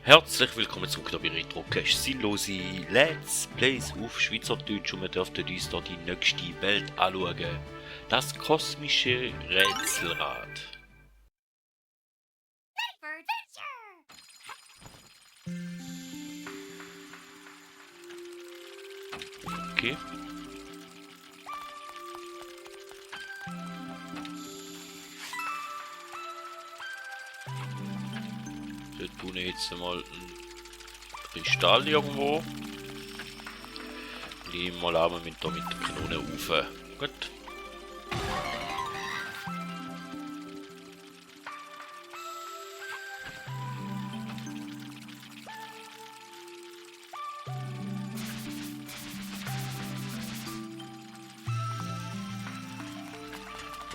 Herzlich willkommen zurück bei Retro Cash. Sinnlose Let's Plays auf Schweizerdeutsch und wir dürfen uns hier die nächste Welt anschauen. Das kosmische Rätselrad. Okay. Da tun wir jetzt mal einen Kristall irgendwo. Nehmen mal aber mit der Kanone rauf. Gut.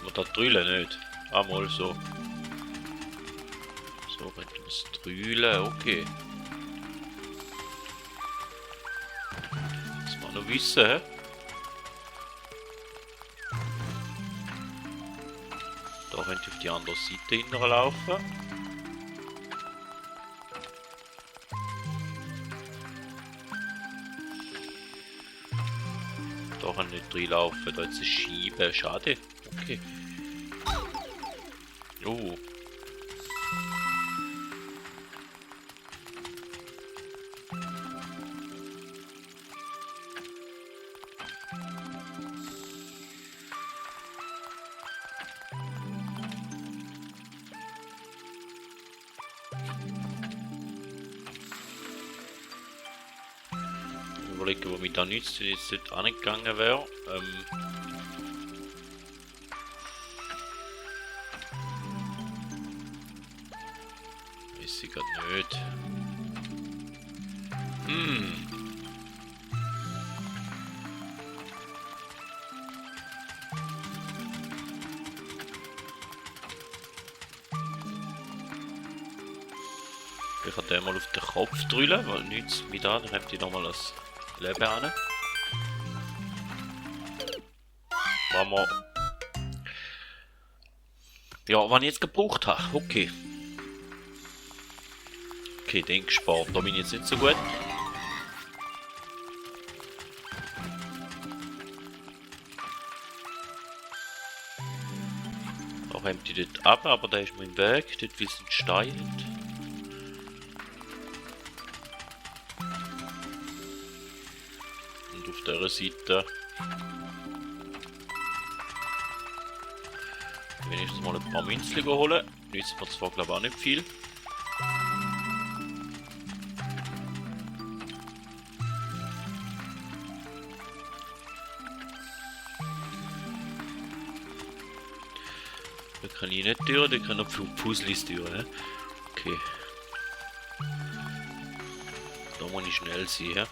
Aber da drüllen nicht. Einmal so. So könnte man es drüllen, okay. Das mal noch wissen, hä? Da könnte ich auf die andere Seite hinterlaufen. Da kann ich nicht reinlaufen, da ist eine Scheibe, schade. Okay. Oh. Überlegen, wo mich da nützt, wenn ich jetzt dort angegangen wäre. Weiß ich grad nicht. Ich kann den mal auf den Kopf drüllen, weil nichts mit da, dann kommt die nochmal das Leben an. Ja, was ich jetzt gebraucht habe, okay. Okay, den gespart, da bin ich jetzt nicht so gut. Da kommt die dort ab, aber da ist mein Weg, dort wie es ein Stein hat. Und auf dieser Seite wenigstens mal ein paar Münzchen holen. Nützt mir zwar glaube ich auch nicht viel. Da kann ich nicht durch, da kann ich Puzzles durch. Ne? Okay. Da muss ich schnell sein. Ja?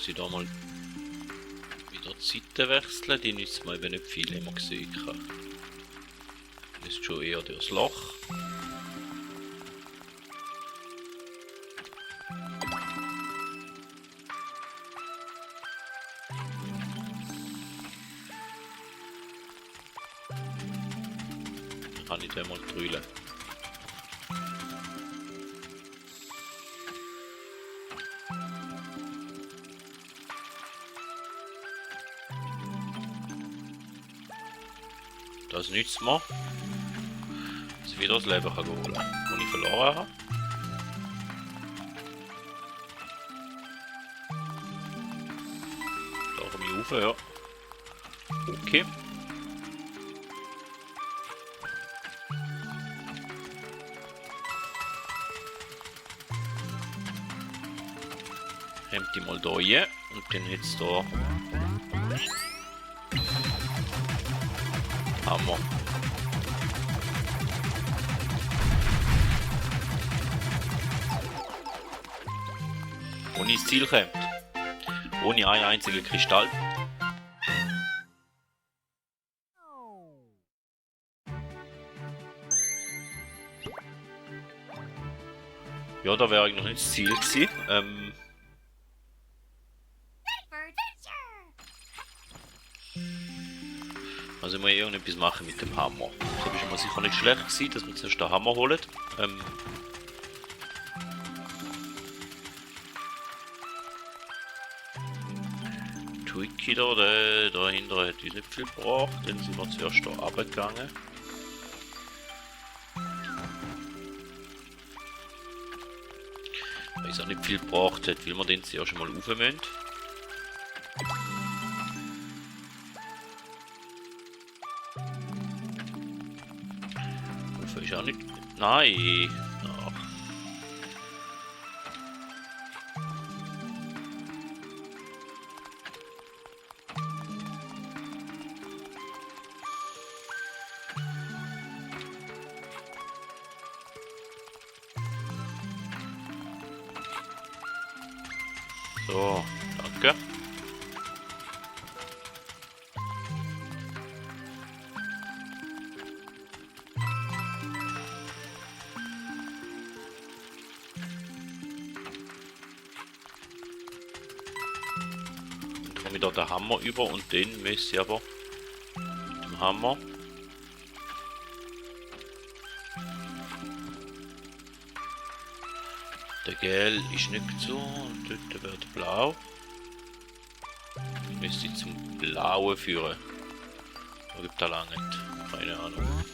Ich da mal wieder die Seite wechseln, die nützt mir eben nicht viel, immer gesehen. Das ist schon eher durchs Loch. Dann kann ich den mal drüllen. Das nützt mir, dass ich wieder das Leben kann holen kann, das ich verloren habe. Da komme ich rauf, ja. Okay. Hemmt die mal da rein und dann jetzt da. Hammer. Ohne ins Ziel kommt. Ohne einen einzigen Kristall. Ja, da wäre eigentlich noch nicht das Ziel gewesen. Also ich muss irgendetwas machen mit dem Hammer. Das ist schon mal sicher nicht schlecht gewesen, dass wir zuerst den Hammer holen. Twiki da, der dahinter hat uns nicht viel gebracht, dann sind wir zuerst hier runtergegangen. Weil es auch nicht viel gebracht hat, weil wir den zuerst mal rauf müssen. Rauf ist auch nicht... Nein! Ach. So, danke. Dann komme ich da den Hammer über und den müsste ich aber mit dem Hammer. Der Gel ist nicht so, und dort wäre der Blau. Ich müsste ich zum Blauen führen. Da gibt er lange nicht. Keine Ahnung.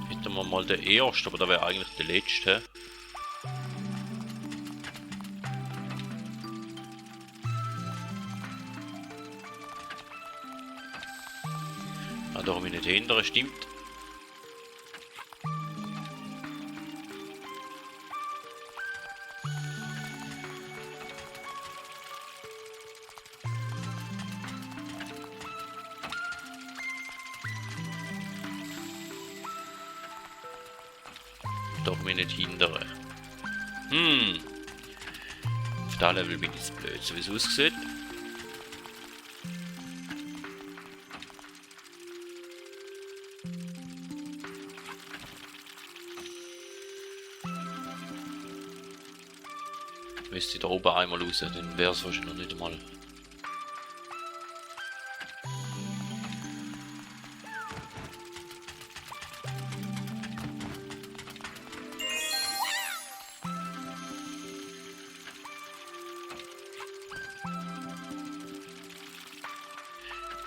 Hätten wir mal den ersten, aber da wäre eigentlich der letzte. Da habe ich nicht hinterher, stimmt. Da habe ich nicht hinterher. Auf diesem Level bin ich jetzt blöd, so wie es aussieht. Müsste ich da oben einmal raus, dann wäre es wahrscheinlich noch nicht einmal.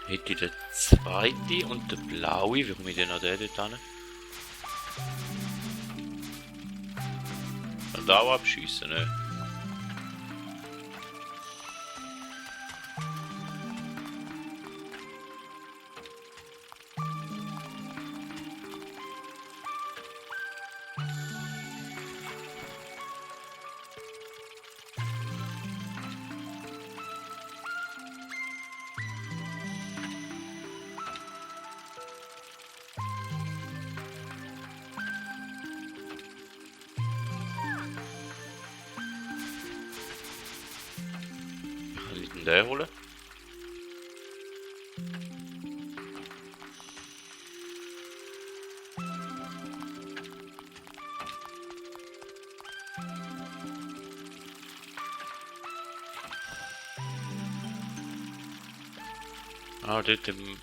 Hätte ich den zweiten und den blauen, wie komme ich denn an den dort hin? Kann da auch abschiessen, ne? Den holen. Ah, dort im...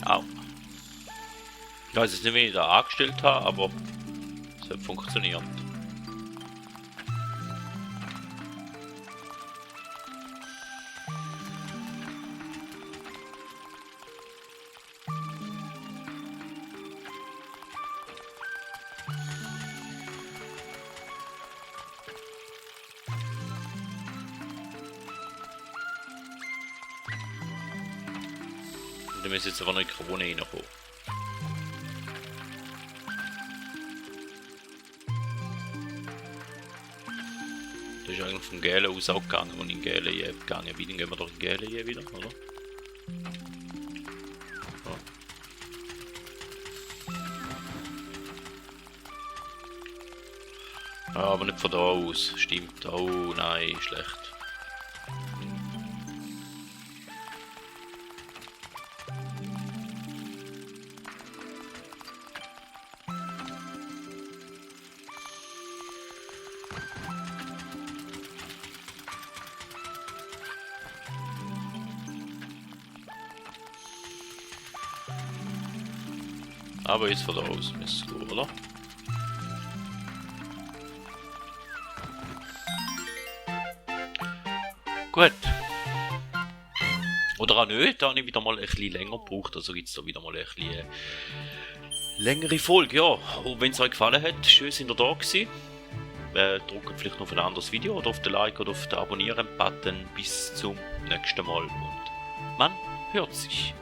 Au. Ich weiß jetzt nicht, wie ich da angestellt habe, aber es hat funktioniert. Da müssen jetzt aber noch in die Krone reinkommen. Das ist eigentlich vom Gälen aus auch gegangen, wo ich in Gälen gegangen bin. Dann gehen wir doch in Gälen wieder, oder? Ja, aber nicht von da aus. Stimmt. Oh nein, schlecht. Aber jetzt von da aus müssen es gehen, oder? Gut. Oder auch nicht, da habe ich wieder mal ein bisschen länger gebraucht, also gibt es da wieder mal ein bisschen längere Folge, ja. Und wenn es euch gefallen hat, schön sind ihr da gewesen. Drückt vielleicht noch auf ein anderes Video oder auf den Like oder auf den Abonnieren-Button. Bis zum nächsten Mal und man hört sich.